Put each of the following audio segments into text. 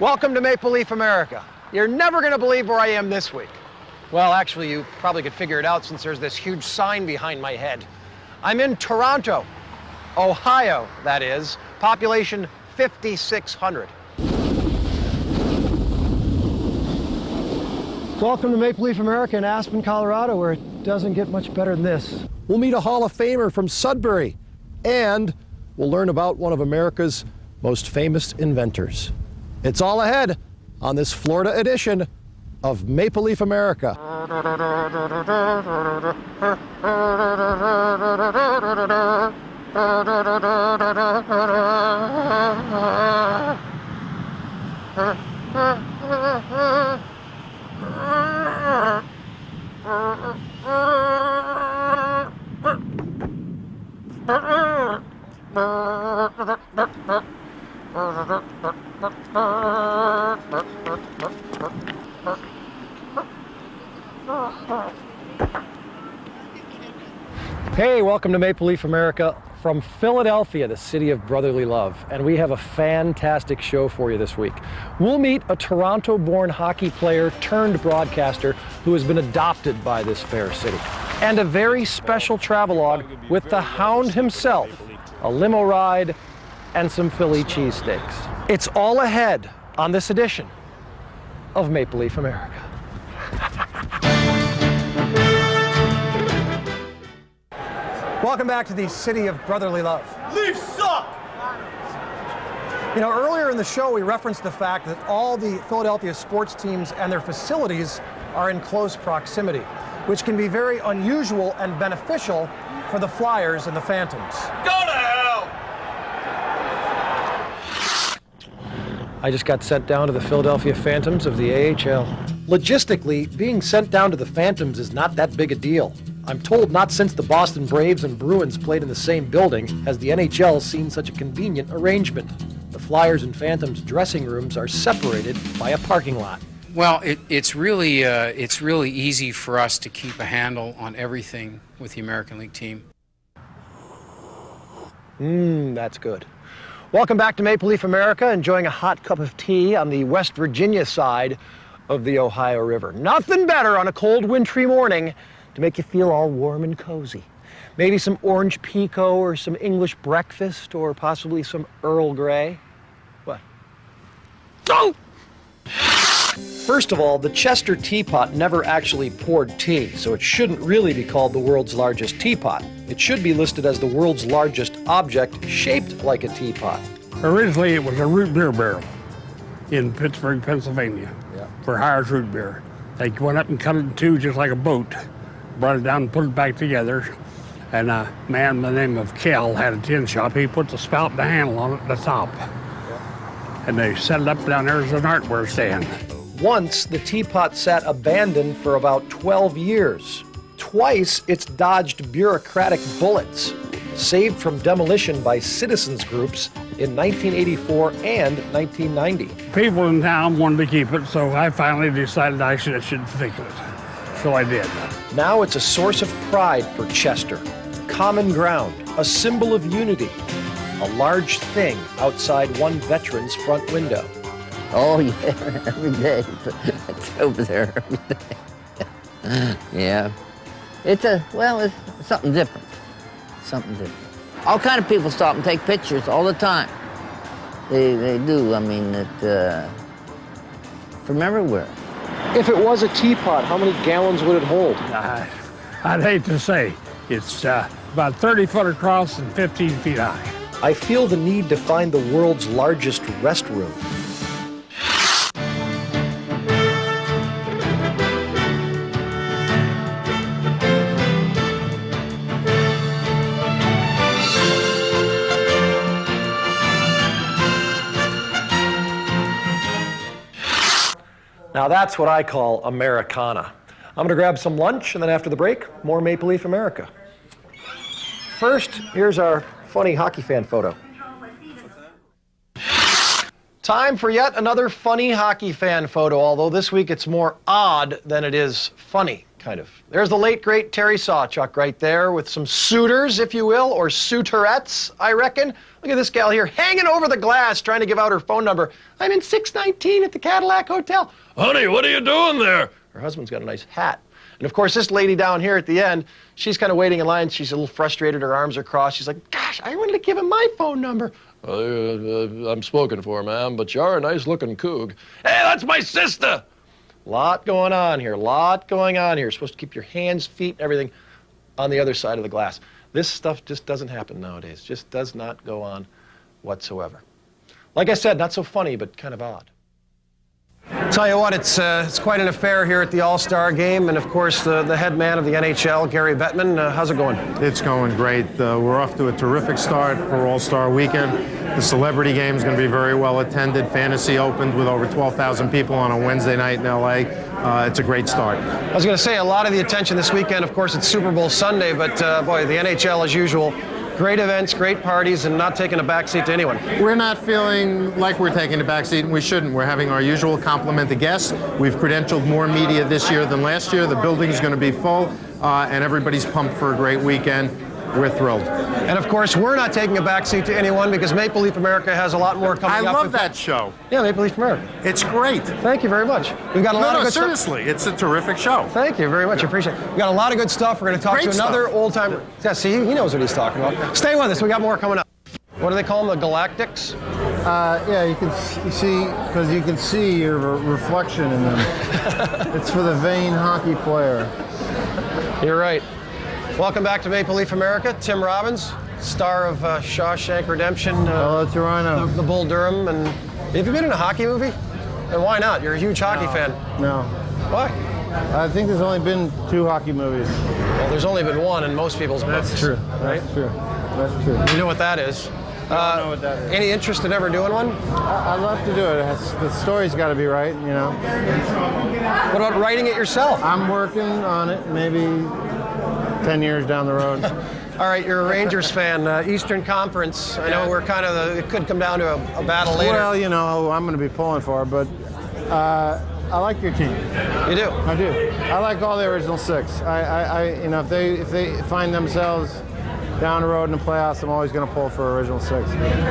Welcome to Maple Leaf America. You're never going to believe where I am this week. Well, actually, you probably could figure it out since there's this huge sign behind my head. I'm in Toronto, Ohio, that is. Population 5,600. Welcome to Maple Leaf America in Aspen, Colorado, where it doesn't get much better than this. We'll meet a Hall of Famer from Sudbury, and we'll learn about one of America's most famous inventors. It's all ahead on this Florida edition of Maple Leaf America. Hey, welcome to Maple Leaf America from Philadelphia, the city of brotherly love. And we have a fantastic show for you this week. We'll meet a Toronto-born hockey player turned broadcaster who has been adopted by this fair city. And a very special travelogue with the Hound himself, a limo ride, and some Philly cheesesteaks. It's all ahead on this edition of Maple Leaf America. Welcome back to the city of brotherly love. Leafs suck! You know, earlier in the show, we referenced the fact that all the Philadelphia sports teams and their facilities are in close proximity, which can be very unusual and beneficial for the Flyers and the Phantoms. Go to hell! I just got sent down to the Philadelphia Phantoms of the AHL. Logistically, being sent down to the Phantoms is not that big a deal. I'm told not since the Boston Braves and Bruins played in the same building has the NHL seen such a convenient arrangement. The Flyers and Phantoms dressing rooms are separated by a parking lot. Well, it's really easy for us to keep a handle on everything with the American League team. That's good. Welcome back to Maple Leaf America, enjoying a hot cup of tea on the West Virginia side of the Ohio River. Nothing better on a cold, wintry morning to make you feel all warm and cozy. Maybe some orange pekoe or some English breakfast or possibly some Earl Grey. What? Oh! First of all, the Chester teapot never actually poured tea, so it shouldn't really be called the world's largest teapot. It should be listed as the world's largest object shaped like a teapot. Originally, it was a root beer barrel in Pittsburgh, Pennsylvania, for Hires root beer. They went up and cut it in two just like a boat, brought it down and put it back together. And a man by the name of Kell had a tin shop. He put the spout and the handle on it at the top. And they set it up down there as an artware stand. Once, the teapot sat abandoned for about 12 years. Twice, it's dodged bureaucratic bullets, saved from demolition by citizens groups in 1984 and 1990. People in town wanted to keep it, so I finally decided I should fix it. So I did. Now it's a source of pride for Chester. Common ground, a symbol of unity, a large thing outside one veteran's front window. Oh, yeah, every day. It's over there every day. Yeah. It's something different. Something different. All kind of people stop and take pictures all the time. They do. I mean, from everywhere. If it was a teapot, how many gallons would it hold? I'd hate to say. It's about 30 foot across and 15 feet high. I feel the need to find the world's largest restroom. Now that's what I call Americana. I'm gonna grab some lunch, and then after the break, more Maple Leaf America. First, here's our funny hockey fan photo. Time for yet another funny hockey fan photo, although this week it's more odd than it is funny. kind of. There's the late, great Terry Sawchuk right there with some suitors, if you will, or suitorettes, I reckon. Look at this gal here hanging over the glass trying to give out her phone number. I'm in 619 at the Cadillac Hotel. Honey, what are you doing there? Her husband's got a nice hat. And of course, this lady down here at the end, she's kind of waiting in line. She's a little frustrated. Her arms are crossed. She's like, gosh, I wanted to give him my phone number. I'm spoken for, ma'am, but you are a nice-looking coog. Hey, that's my sister! Lot going on here, lot going on here. You're supposed to keep your hands, feet, everything on the other side of the glass. This stuff just doesn't happen nowadays. Just does not go on whatsoever. Like I said, not so funny, but kind of odd. Tell you what, it's quite an affair here at the All-Star Game, and of course the head man of the NHL, Gary Bettman. How's it going? It's going great. We're off to a terrific start for All-Star Weekend. The celebrity game is going to be very well attended. Fantasy opened with over 12,000 people on a Wednesday night in LA. It's a great start. I was going to say, a lot of the attention this weekend, of course, it's Super Bowl Sunday, but boy, the NHL as usual. Great events, great parties, and not taking a backseat to anyone. We're not feeling like we're taking a backseat, and we shouldn't. We're having our usual complement of guests. We've credentialed more media this year than last year. The building is going to be full, and everybody's pumped for a great weekend. We're thrilled. And of course, we're not taking a backseat to anyone because Maple Leaf America has a lot more coming I up. love that show. Yeah, Maple Leaf America. It's great. Thank you very much. We've got a lot of good seriously, it's a terrific show. Thank you very much. I appreciate it. We've got a lot of good stuff. We're going to talk Great to another stuff. old-timer. Yeah, see, he knows what he's talking about. Stay with us. We got more coming up. What do they call them? The Galactics? Yeah, you can see, because you can see your reflection in them. It's for the vain hockey player. You're right. Welcome back to Maple Leaf America. Tim Robbins, star of Shawshank Redemption. Hello, Toronto. The Bull Durham. And have you been in a hockey movie? And why not? You're a huge hockey fan. No. Why? I think there's only been 2 hockey movies. Well, there's only been one in most people's books. That's true. Right? That's true. That's true. You know what that is. I know what that is. Any interest in ever doing one? I'd love to do it. The story's got to be right, you know. What about writing it yourself? I'm working on it, maybe 10 years down the road. All right, you're a Rangers fan. Eastern Conference. I know we're kind of, it could come down to a battle later. Well, you know, I'm going to be pulling for it, but I like your team. You do? I do. I like all the original 6. You know, if they find themselves down the road in the playoffs, I'm always going to pull for original 6.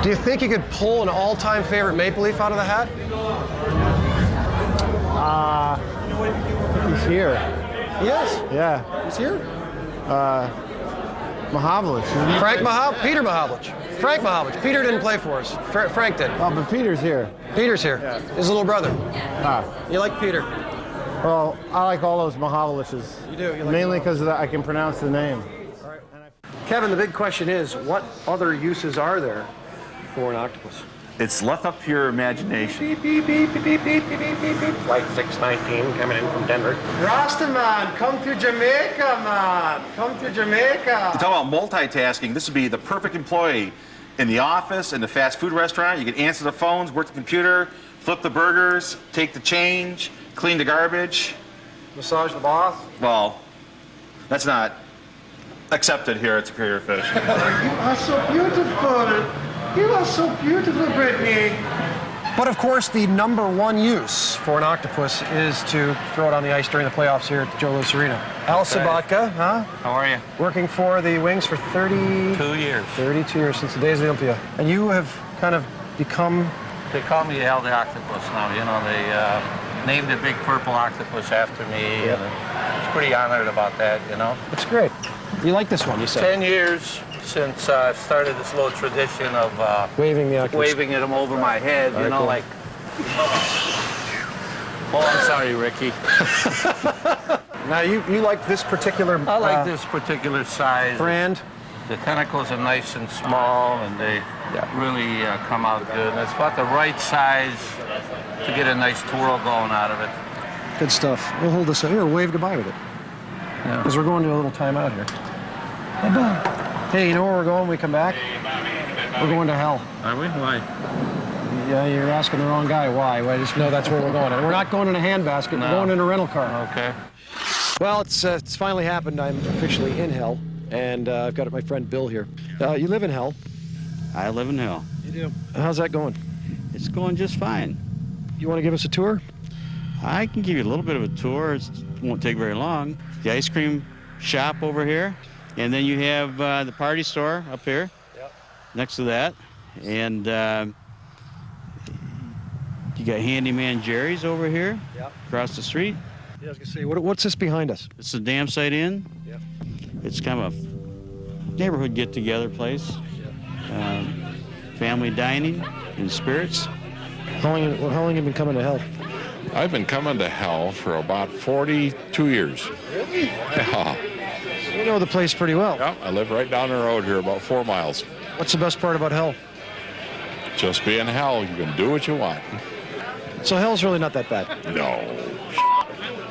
Do you think you could pull an all-time favorite Maple Leaf out of the hat? He's here. Yes. Yeah. He's here. Mahavlich. Frank Mahavlich. Peter Mahavlich. Frank Mahavlich. Peter didn't play for us. Frank did. Oh, but Peter's here. Peter's here. Yeah. His little brother. Ah. You like Peter? Well, I like all those Mahavliches. You do? You like Mainly because I can pronounce the name. Kevin, the big question is, what other uses are there for an octopus? It's left up to your imagination. Beep, beep, beep, beep, beep, beep, beep, beep, beep, beep. Flight 619 coming in from Denver. Rasta man, come to Jamaica, man. Come to Jamaica. You talk about multitasking, this would be the perfect employee in the office, in the fast food restaurant. You can answer the phones, work the computer, flip the burgers, take the change, clean the garbage. Massage the boss. Well, that's not accepted here at Superior Fish. You are so beautiful. You are so beautiful, Brittany. But of course, the #1 use for an octopus is to throw it on the ice during the playoffs here at the Joe Louis Arena. Al Sabatka, huh? How are you? Working for the Wings for 2 years. 32 years, since the days of the Olympia. And you have kind of become... They call me Al the Octopus now. You know, they named a big purple octopus after me. Yep. And I was pretty honored about that, you know. It's great. You like this one, you said? 10 years since I started this little tradition of Waving the octopus. waving it over my head, you know, cool. like... Oh, I'm sorry, Ricky. Now, you like this particular I like this particular size. brand? The tentacles are nice and small, and they really come out good. And it's about the right size to get a nice twirl going out of it. Good stuff. We'll hold this here. Wave goodbye with it. Yeah. Because we're going to a little timeout here. Bye-bye. Hey, you know where we're going when we come back? We're going to hell. Are we? Why? Yeah, you're asking the wrong guy. Why? Well, I just know that's where we're going. And we're not going in a handbasket. We're No. going in a rental car. Okay. Well, it's finally happened. I'm officially in hell. And I've got my friend Bill here. You live in hell. I live in hell. You do? How's that going? It's going just fine. You want to give us a tour? I can give you a little bit of a tour. It won't take very long. the ice cream shop over here, and then you have the party store up here next to that, and you got Handyman Jerry's over here across the street. Yeah, I was gonna say, what's this behind us? It's the Dam Site Inn. It's kind of a neighborhood get-together place. Family dining and spirits. How long have you been coming to hell? I've been coming to hell for about 42 years. Really? Yeah. You know the place pretty well. Yeah, I live right down the road here, about 4 miles. What's the best part about hell? Just being hell, you can do what you want. So hell's really not that bad. No.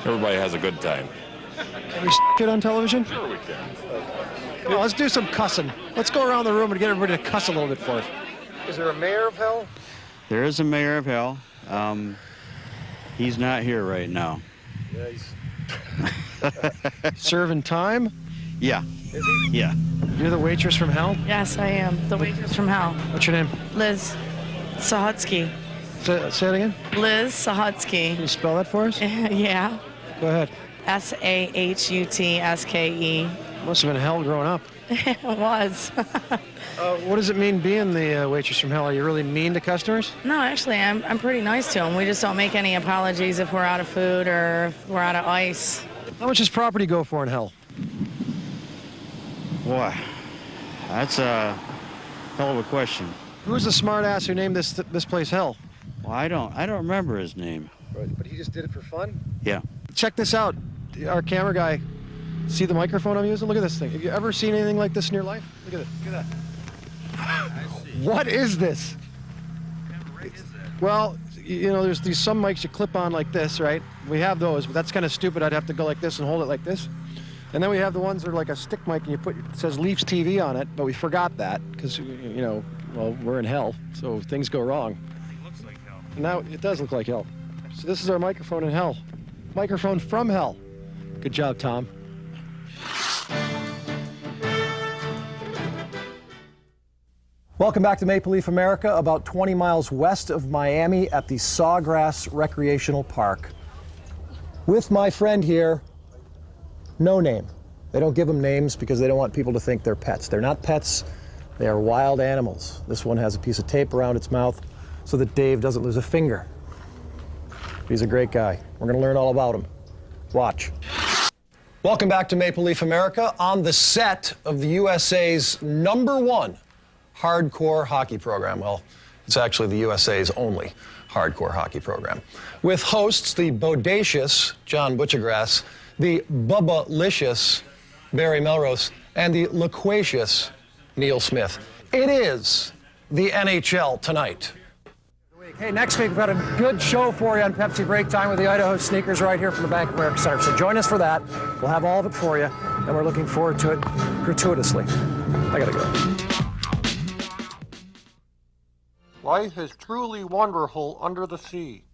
Everybody has a good time. Can we shit on television? Sure we can. Come on, let's do some cussing. Let's go around the room and get everybody to cuss a little bit for us. Is there a mayor of hell? There is a mayor of hell. He's not here right now. Yeah, he's serving time? Yeah. Is he? Yeah. You're the waitress from hell? Yes, I am. The waitress from hell. What's your name? Liz Sahotsky. Say it again? Liz Sahotsky. Can you spell that for us? Yeah. Go ahead. Sahutsky. Must have been hell growing up. It was. What does it mean being the waitress from hell? Are you really mean to customers? No, actually, I'm pretty nice to them. We just don't make any apologies if we're out of food or if we're out of ice. How much does property go for in hell? Boy, that's a hell of a question. Who's the smart ass who named this place hell? Well, I don't remember his name. Right, but he just did it for fun? Yeah. Check this out. Our camera guy, see the microphone I'm using? Look at this thing. Have you ever seen anything like this in your life? Look at it. Look at that. What is this? What kind of rig is that? Well, you know, there's these some mics you clip on like this, right? We have those, but that's kind of stupid. I'd have to go like this and hold it like this. And then we have the ones that are like a stick mic and it says Leafs TV on it, but we forgot that because, you know, well, we're in hell, so things go wrong. It looks like hell. And now it does look like hell. So this is our microphone in hell. Microphone from hell. Good job, Tom. Welcome back to Maple Leaf America, about 20 miles west of Miami at the Sawgrass Recreational Park. With my friend here, No Name. They don't give them names because they don't want people to think they're pets. They're not pets, they are wild animals. This one has a piece of tape around its mouth so that Dave doesn't lose a finger. He's a great guy. We're going to learn all about him. Watch. Welcome back to Maple Leaf America on the set of the USA's #1 hardcore hockey program. Well, it's actually the USA's only hardcore hockey program. With hosts the bodacious John Butchergrass, the Bubba-licious Barry Melrose, and the loquacious Neil Smith. It is the NHL tonight. Hey, next week we've got a good show for you on Pepsi Break Time with the Idaho Sneakers right here from the Bank of America Center. So join us for that. We'll have all of it for you, and we're looking forward to it gratuitously. I gotta go. Life is truly wonderful under the sea.